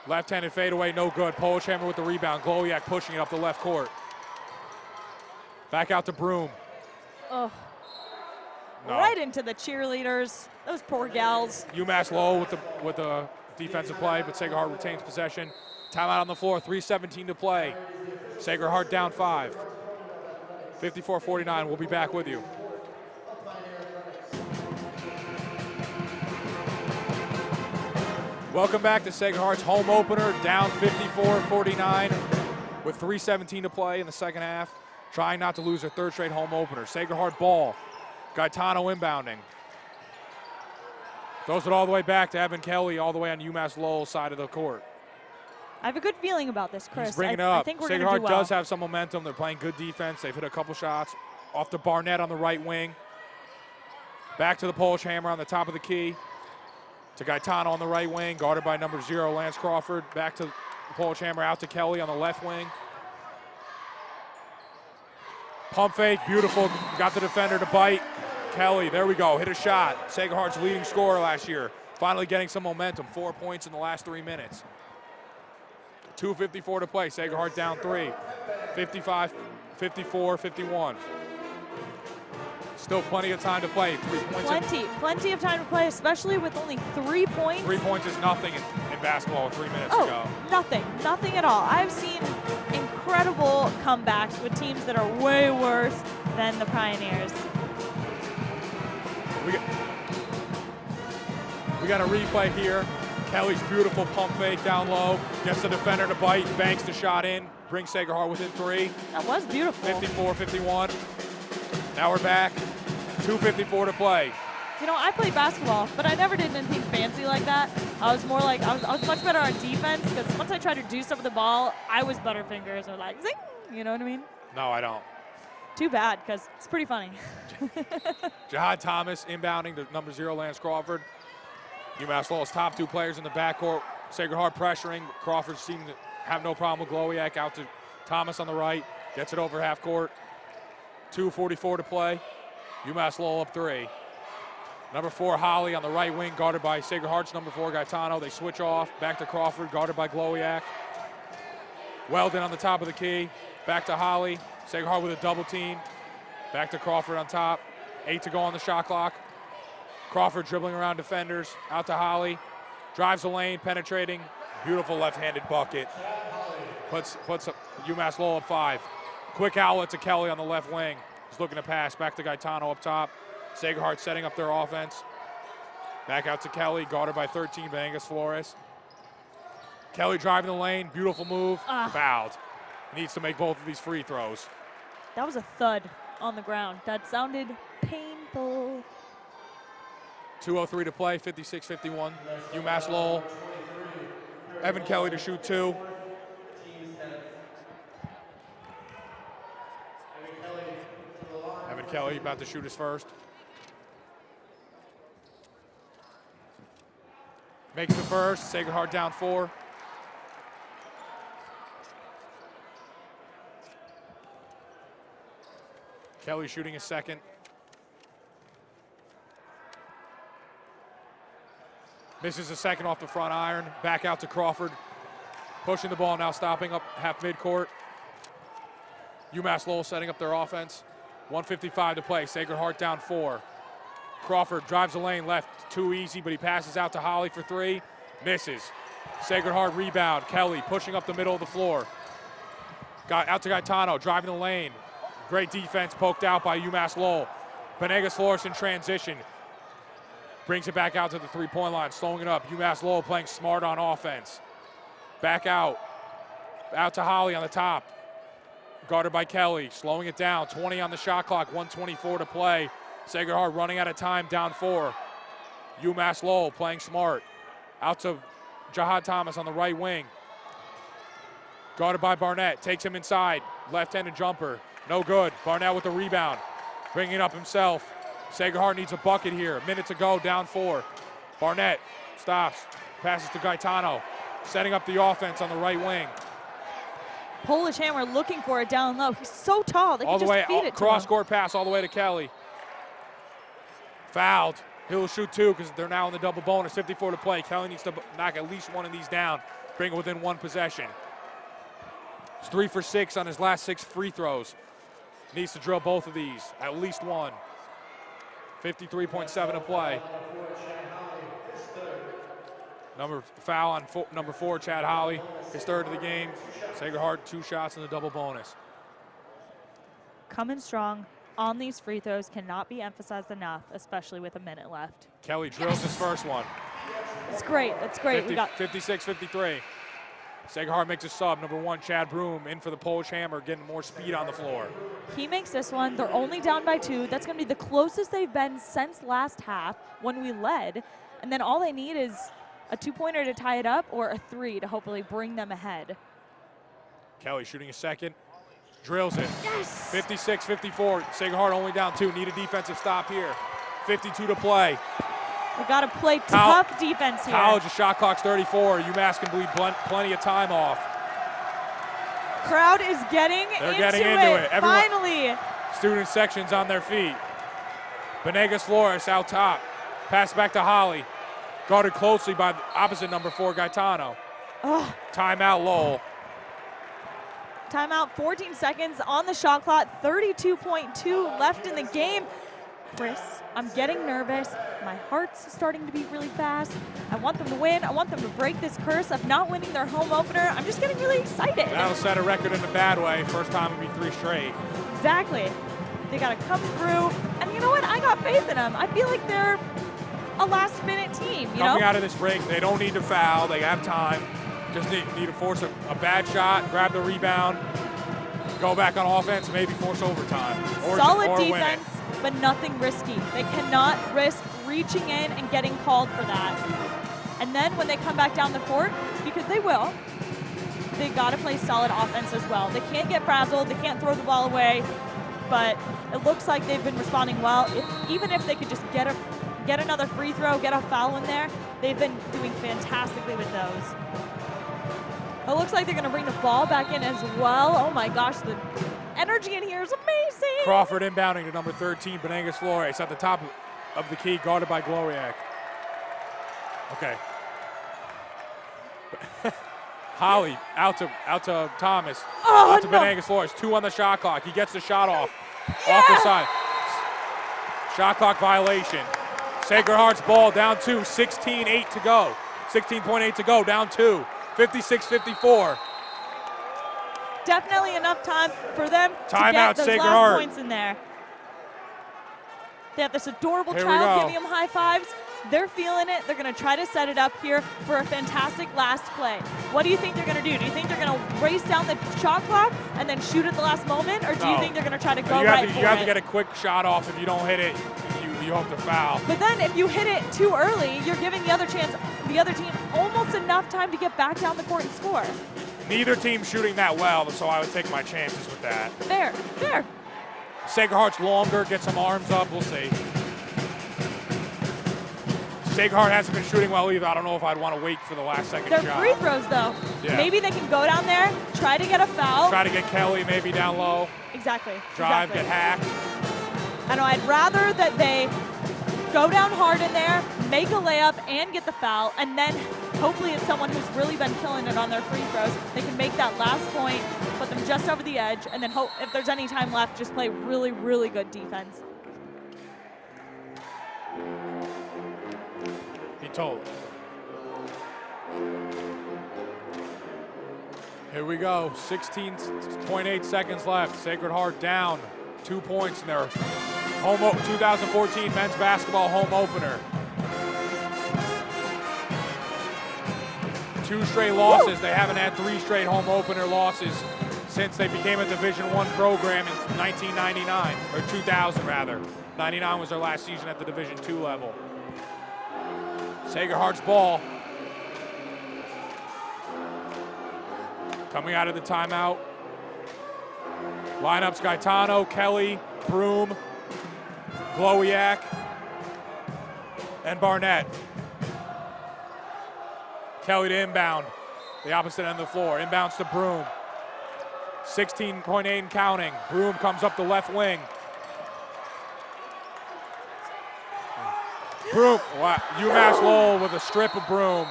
Left-handed fadeaway, no good. Polish hammer with the rebound. Glowiak pushing it up the left court. Back out to Broom. Oh, No. right into the cheerleaders. Those poor gals. UMass Lowell with the defensive play, but Sacred Heart retains possession. Timeout on the floor, 3:17 to play. Sacred Heart down 5. 54-49, we'll be back with you. Welcome back to Sacred Heart's home opener, down 54-49 with 3:17 to play in the second half, trying not to lose their third straight home opener. Sacred Heart ball, Gaetano inbounding. Throws it all the way back to Evan Kelly, all the way on Umass Lowell side of the court. I have a good feeling about this, Chris. He's bringing it I up. think we're Sacred going to Heart do well. does have some momentum. They're playing good defense. They've hit a couple shots. Off to Barnett on the right wing. Back to the Polish Hammer on the top of the key. To Gaetano on the right wing, guarded by number 0, Lance Crawford. Back to the Polish Hammer, out to Kelly on the left wing. Pump fake, beautiful. Got the defender to bite. Kelly, there we go, hit a shot. Sacred Heart's leading scorer last year. Finally getting some momentum, 4 points in the last 3 minutes. 2:54 to play, Sacred Heart down 3. 55, 54, 51. Still plenty of time to play. 3 points. Plenty of time to play, especially with only 3 points. 3 points is nothing in basketball with 3 minutes to go. Nothing at all. I've seen incredible comebacks with teams that are way worse than the Pioneers. We got a replay here. Kelly's beautiful pump fake down low. Gets the defender to bite, banks the shot in, brings Sacred Heart within 3. That was beautiful. 54-51. Now we're back. 2:54 to play. You know, I played basketball, but I never did anything fancy like that. I was more like, I was much better on defense, because once I tried to do stuff with the ball, I was butterfingers or like zing, you know what I mean? No, I don't. Too bad, because it's pretty funny. Jihad Thomas inbounding to number 0, Lance Crawford. UMass Lowell's top 2 players in the backcourt. Sacred Heart pressuring. Crawford seemed to have no problem with Glowiak. Out to Thomas on the right. Gets it over half court. 2:44 to play. UMass Lowell up 3. Number 4, Holly on the right wing, guarded by Sacred Heart's number 4, Gaetano. They switch off. Back to Crawford, guarded by Glowiak. Weldon on the top of the key. Back to Holly. Sacred Heart with a double team. Back to Crawford on top. 8 to go on the shot clock. Crawford dribbling around defenders. Out to Holly. Drives the lane, penetrating. Beautiful left-handed bucket. Puts UMass Lowell up 5. Quick outlet to Kelly on the left wing. He's looking to pass. Back to Gaetano up top. Sacred Heart setting up their offense. Back out to Kelly, guarded by 13, Bangas Flores. Kelly driving the lane, beautiful move, fouled. He needs to make both of these free throws. That was a thud on the ground. That sounded painful. 2:03 to play, 56-51. UMass Lowell. Evan Kelly to shoot 2. Evan Kelly about to shoot his first. Makes the first, Sacred Heart down 4. Kelly shooting his second. Misses a second off the front iron. Back out to Crawford. Pushing the ball now, stopping up half midcourt. UMass Lowell setting up their offense. 1:55 to play, Sacred Heart down 4. Crawford drives the lane left, too easy, but he passes out to Holly for 3. Misses. Sacred Heart rebound. Kelly pushing up the middle of the floor. Got out to Gaetano, driving the lane. Great defense poked out by UMass Lowell. Bangas Flores in transition. Brings it back out to the 3-point line, slowing it up. UMass Lowell playing smart on offense. Back out. Out to Holly on the top. Guarded by Kelly, slowing it down. 20 on the shot clock, 1:24 to play. Sacred Heart running out of time, down 4. UMass Lowell playing smart. Out to Jihad Thomas on the right wing. Guarded by Barnett, takes him inside. Left-handed jumper, no good. Barnett with the rebound, bringing it up himself. Sacred Heart needs a bucket here. A minute to go, down 4. Barnett stops, passes to Gaetano, setting up the offense on the right wing. Polish Hammer looking for it down low. He's so tall, they all can the just way, feed it to cross-court pass all the way to Kelly. Fouled. He'll shoot 2 because they're now in the double bonus. 54 to play. Kelly needs to knock at least one of these down, bring it within 1 possession. He's 3 for 6 on his last 6 free throws. Needs to drill both of these, at least one. 53.7 to play. Foul on number 4, Chad Holly, his 3rd of the game. Sacred Heart 2 shots in the double bonus. Coming strong on these free throws cannot be emphasized enough, especially with a minute left. Kelly drills his first one. It's great. That's great. 56-53. Sacred Heart makes a sub. Number 1, Chad Broom, in for the Polish Hammer, getting more speed on the floor. He makes this one. They're only down by 2. That's going to be the closest they've been since last half when we led. And then all they need is a 2-pointer to tie it up or a 3 to hopefully bring them ahead. Kelly shooting a second. Drills it. Yes! 56-54. Sacred Heart only down 2. Need a defensive stop here. 52 to play. We got to play tough defense here. College, the shot clock's 34. UMass can bleed plenty of time off. Crowd is getting into it. Everyone, finally. Student section's on their feet. Venegas Flores out top. Pass back to Holly. Guarded closely by the opposite number 4, Gaetano. Oh. Timeout, Lowell. Timeout, 14 seconds on the shot clock, 32.2 left in the game. Chris, I'm getting nervous. My heart's starting to beat really fast. I want them to win. I want them to break this curse of not winning their home opener. I'm just getting really excited. That'll set a record in a bad way. First time it'll be 3 straight. Exactly. They got to come through. And you know what? I got faith in them. I feel like they're a last-minute team, you know? Coming out of this break, they don't need to foul. They have time. Just need to force a bad shot, grab the rebound, go back on offense, maybe force overtime. Solid defense, but nothing risky. They cannot risk reaching in and getting called for that. And then when they come back down the court, because they will, they got to play solid offense as well. They can't get frazzled. They can't throw the ball away. But it looks like they've been responding well. Even if they could just get another free throw, get a foul in there, they've been doing fantastically with those. It looks like they're going to bring the ball back in as well. Oh my gosh, the energy in here is amazing. Crawford inbounding to number 13, Venegas Flores at the top of the key, guarded by Glowiak. Okay. Holly out to Thomas, out to Venegas Flores. 2 on the shot clock. He gets the shot off the side. Shot clock violation. Sacred Heart's ball down 2, 16.8 to go. 16.8 to go, down 2. 56-54. Definitely enough time for them to get those Sacred last Heart. points in there. They have this adorable Here child giving them high fives. They're feeling it. They're going to try to set it up here for a fantastic last play. What do you think they're going to do? Do you think they're going to race down the shot clock and then shoot at the last moment, or do you think they're going to try to go right for it? You have to get a quick shot off. If you don't hit it, you hope to foul. But then if you hit it too early, you're giving the other team almost enough time to get back down the court and score. Neither team's shooting that well, so I would take my chances with that. Fair. Sacred Heart's longer, get some arms up, we'll see. Sacred Heart hasn't been shooting well either. I don't know if I'd want to wait for the last second shot. They're free throws though. Yeah. Maybe they can go down there, try to get a foul. Try to get Kelly maybe down low. Exactly. Drive, get hacked. I know, I'd rather that they go down hard in there, make a layup, and get the foul, and then hopefully it's someone who's really been killing it on their free throws. They can make that last point, put them just over the edge, and then hope if there's any time left, just play really, really good defense. He told. Here we go, 16.8 seconds left. Sacred Heart down 2 points in their 2014 men's basketball home opener. 2 straight losses. They haven't had 3 straight home opener losses since they became a Division I program in 1999, or 2000 rather. 99 was their last season at the Division II level. Sacred Heart's ball. Coming out of the timeout. Lineups Gaetano, Kelly, Broom, Glowiak, and Barnett. Kelly to inbound, the opposite end of the floor. Inbounds to Broom. 16.8 and counting. Broom comes up the left wing. Broom, wow. Umass Lowell with a strip of Broom.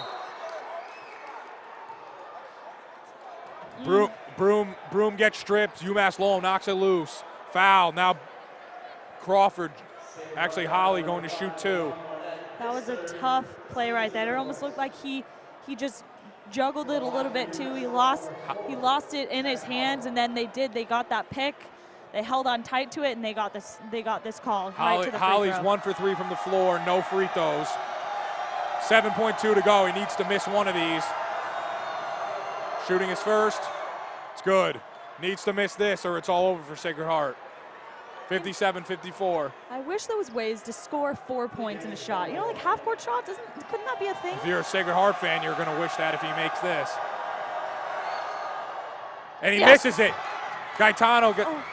Broom gets stripped. Umass Lowell knocks it loose. Foul. Now Crawford, actually Holly going to shoot 2. That was a tough play right there. It almost looked like he just juggled it a little bit too. He lost it in his hands, and then they got that pick. They held on tight to it, and they got this call right to the free Holly's throw. 1 for 3 from the floor, no free throws. 7.2 to go. He needs to miss one of these. Shooting his first. It's good. Needs to miss this or it's all over for Sacred Heart. 57-54. I wish there was ways to score 4 points in a shot. You know, like half-court shots, couldn't that be a thing? If you're a Sacred Heart fan, you're going to wish that if he makes this. And he misses it. Gaetano got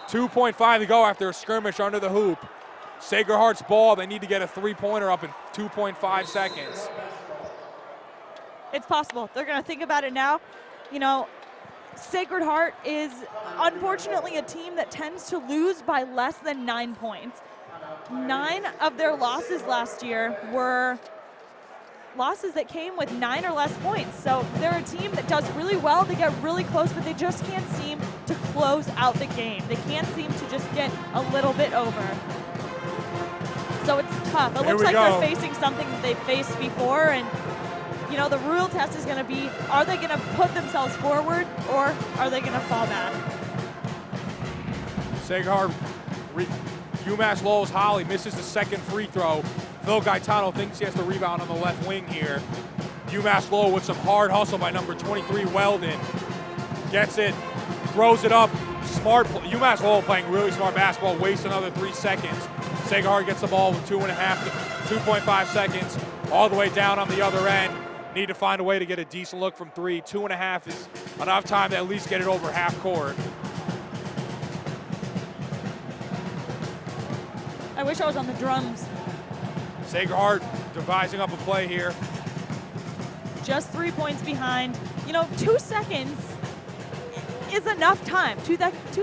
2.5 to go after a skirmish under the hoop. Sacred Heart's ball. They need to get a three-pointer up in 2.5 seconds. It's possible. They're going to think about it now. You know, Sacred Heart is unfortunately a team that tends to lose by less than 9 points. 9 of their losses last year were losses that came with 9 or less points. So they're a team that does really well. They get really close, but they just can't seem to close out the game. They can't seem to just get a little bit over. So it's tough. It looks like they're facing something that they've faced before, and you know, the real test is going to be, are they going to put themselves forward or are they going to fall back? Sacred Heart, Umass Lowell's Holly misses the second free throw. Phil Gaetano thinks he has the rebound on the left wing here. Umass Lowell with some hard hustle by number 23, Weldon. Gets it, throws it up. Smart, Umass Lowell playing really smart basketball, wastes another 3 seconds. Sacred Heart gets the ball with 2.5 seconds, all the way down on the other end. Need to find a way to get a decent look from 3. 2.5 is enough time to at least get it over half court. I wish I was on the drums. Sacred Heart devising up a play here. Just 3 points behind. You know, 2 seconds is enough time. 2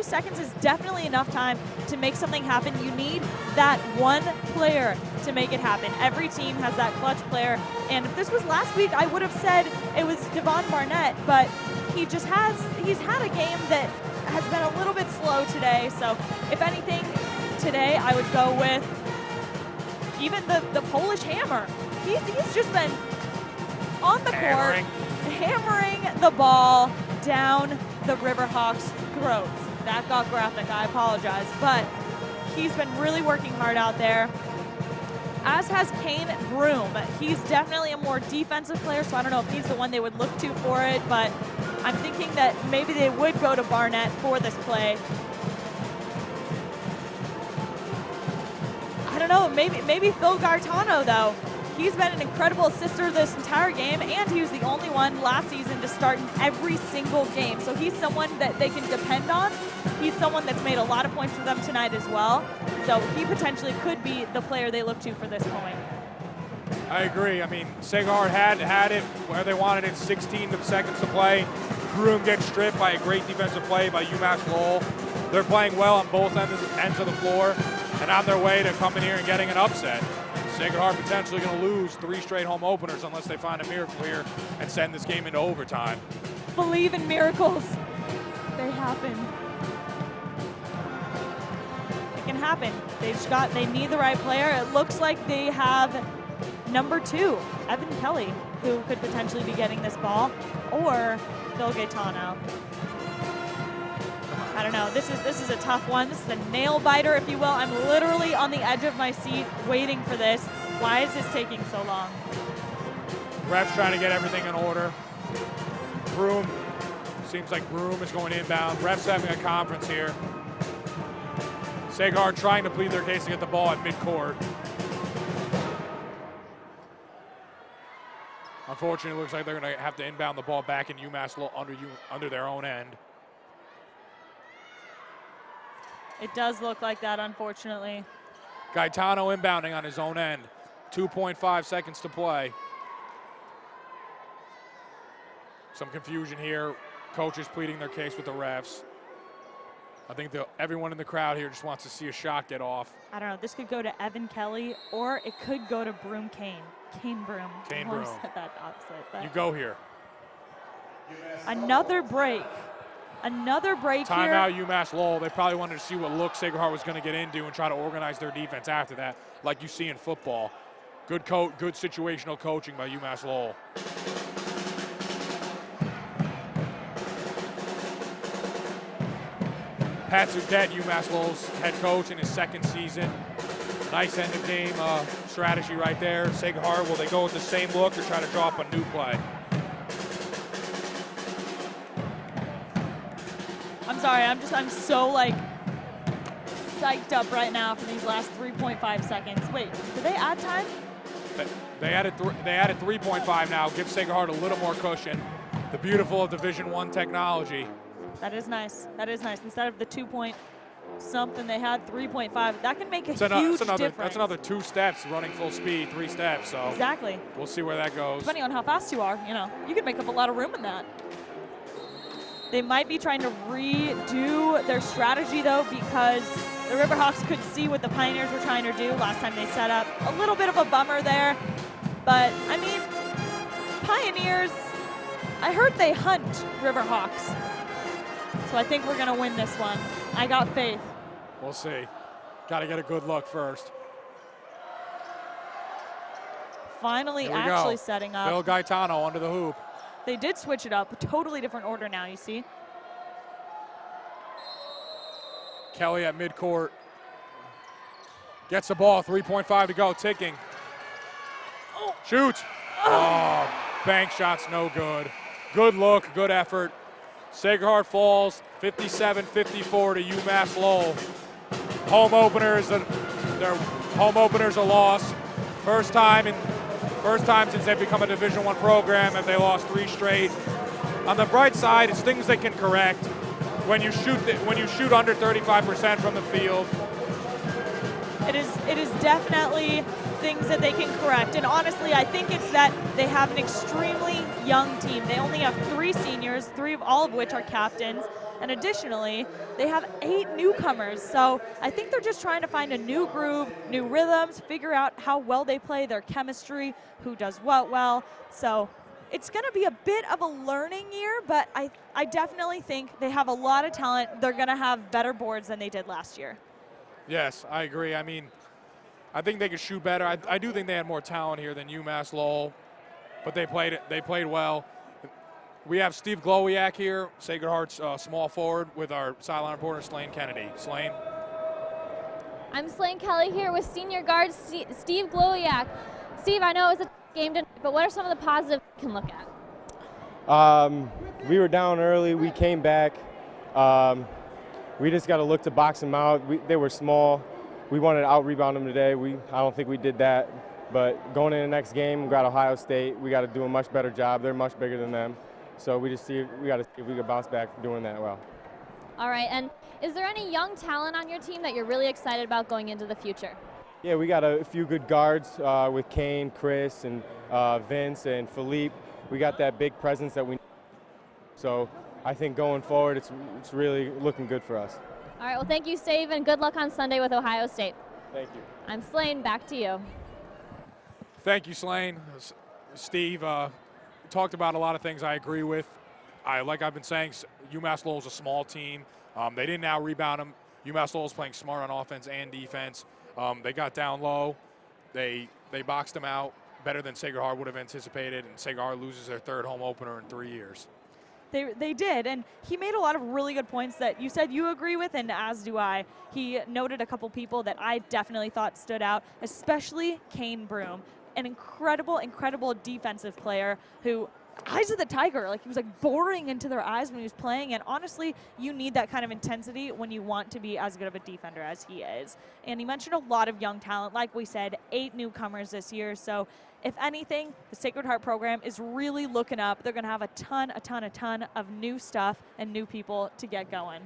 seconds is definitely enough time to make something happen. You need that one player to make it happen. Every team has that clutch player. And if this was last week, I would have said it was Devon Barnett, but he's had a game that has been a little bit slow today. So if anything, today I would go with even the Polish Hammer. He's just been on the court, hammering the ball down the Riverhawks' throats. That got graphic, I apologize, but he's been really working hard out there, as has Kane Broom. He's definitely a more defensive player, so I don't know if he's the one they would look to for it, but I'm thinking that maybe they would go to Barnett for this play. I don't know, maybe Phil Gaetano, though. He's been an incredible assister this entire game, and he was the only one last season to start in every single game. So he's someone that they can depend on. He's someone that's made a lot of points for them tonight as well. So he potentially could be the player they look to for this point. I agree. I mean, Sacred Heart had it where they wanted it, 16 seconds to play. Broom gets stripped by a great defensive play by Umass Lowell. They're playing well on both ends of the floor and on their way to coming here and getting an upset. Sacred Heart potentially going to lose 3 straight home openers unless they find a miracle here and send this game into overtime. Believe in miracles. They happen. It can happen. They need the right player. It looks like they have number 2, Evan Kelly, who could potentially be getting this ball, or Phil Gaetano. I don't know. This is a tough one. This is a nail biter, if you will. I'm literally on the edge of my seat waiting for this. Why is this taking so long? Refs trying to get everything in order. Broom, seems like Broom is going inbound. Refs having a conference here. Sacred Heart trying to plead their case to get the ball at midcourt. Unfortunately, it looks like they're going to have to inbound the ball back in Umass under their own end. It does look like that, unfortunately. Gaetano inbounding on his own end. 2.5 seconds to play. Some confusion here. Coaches pleading their case with the refs. I think everyone in the crowd here just wants to see a shot get off. I don't know. This could go to Evan Kelly, or it could go to Broom Kane. Kane Broom. Kane I Broom. said that opposite, but You go here. another break. Another break here. Timeout Umass Lowell. They probably wanted to see what look Sacred Heart was going to get into and try to organize their defense after that, like you see in football. Good situational coaching by Umass Lowell. Pat Zudet, Umass Lowell's head coach in his second season. Nice end of game strategy right there. Sacred Heart, will they go with the same look or try to drop a new play? I'm sorry, I'm so like psyched up right now for these last 3.5 seconds. Wait, did they add time? They added 3.5 now. Give Sacred Heart a little more cushion. The beautiful Division I technology. That is nice. That is nice. Instead of the 2 point something, they had 3.5. That can make a huge difference. That's another 2 steps, running full speed, 3 steps. So exactly. We'll see where that goes. Depending on how fast you are, you know, you can make up a lot of room in that. They might be trying to redo their strategy though, because the Riverhawks could see what the Pioneers were trying to do last time they set up. A little bit of a bummer there, but I mean, Pioneers, I heard they hunt Riverhawks. So I think we're gonna win this one. I got faith. We'll see. Gotta get a good look first. Finally Here we actually go. setting up. Phil Gaetano under the hoop. They did switch it up, a totally different order now, you see. Kelly at midcourt. Gets the ball, 3.5 to go, ticking. Oh. Shoots. Oh, bank shot's no good. Good look, good effort. Sacred Heart falls 57-54 to UMass Lowell. Home openers, their home opener's a loss. First time since they've become a Division I program, and they lost 3 straight. On the bright side, it's things they can correct. When you shoot under 35% from the field. It is definitely things that they can correct. And honestly, I think it's that they have an extremely young team. They only have 3 seniors, all of which are captains. And additionally, they have 8 newcomers. So I think they're just trying to find a new groove, new rhythms, figure out how well they play, their chemistry, who does what well. So it's going to be a bit of a learning year, but I definitely think they have a lot of talent. They're going to have better boards than they did last year. Yes, I agree. I mean, I think they could shoot better. I do think they had more talent here than UMass Lowell, but they played well. We have Steve Glowiak here, Sacred Heart's small forward, with our sideline reporter, Slane Kennedy. Slane? I'm Slane Kelly here with senior guard Steve Glowiak. Steve, I know it was a game tonight, but what are some of the positives we can look at? We were down early. We came back. We just got to look to box them out. They were small. We wanted to out-rebound them today. I don't think we did that. But going in the next game, we got Ohio State. We got to do a much better job. They're much bigger than them. So we got to see if we can bounce back doing that well. All right, and is there any young talent on your team that you're really excited about going into the future? Yeah, we got a few good guards with Kane, Chris, and Vince, and Philippe. We got that big presence that we need. So I think going forward, it's really looking good for us. All right, well, thank you, Steve, and good luck on Sunday with Ohio State. Thank you. I'm Slane, back to you. Thank you, Slane. Steve talked about a lot of things I agree with. Like I've been saying, UMass Lowell's a small team. They didn't out-rebound them. UMass Lowell's playing smart on offense and defense. They got down low. They boxed them out better than Sacred Heart would have anticipated, and Sacred Heart loses their 3rd home opener in 3 years. They did, and he made a lot of really good points that you said you agree with, and as do I. He noted a couple people that I definitely thought stood out, especially Kane Broom, an incredible defensive player who, eyes of the tiger, like he was like boring into their eyes when he was playing, and honestly, you need that kind of intensity when you want to be as good of a defender as he is. And he mentioned a lot of young talent, like we said, 8 newcomers this year, so if anything, the Sacred Heart program is really looking up. They're going to have a ton of new stuff and new people to get going.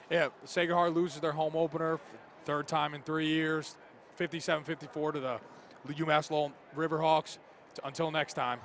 Yeah, Sacred Heart loses their home opener, 3rd time in 3 years, 57-54 to the UMass Lowell Riverhawks. Until next time.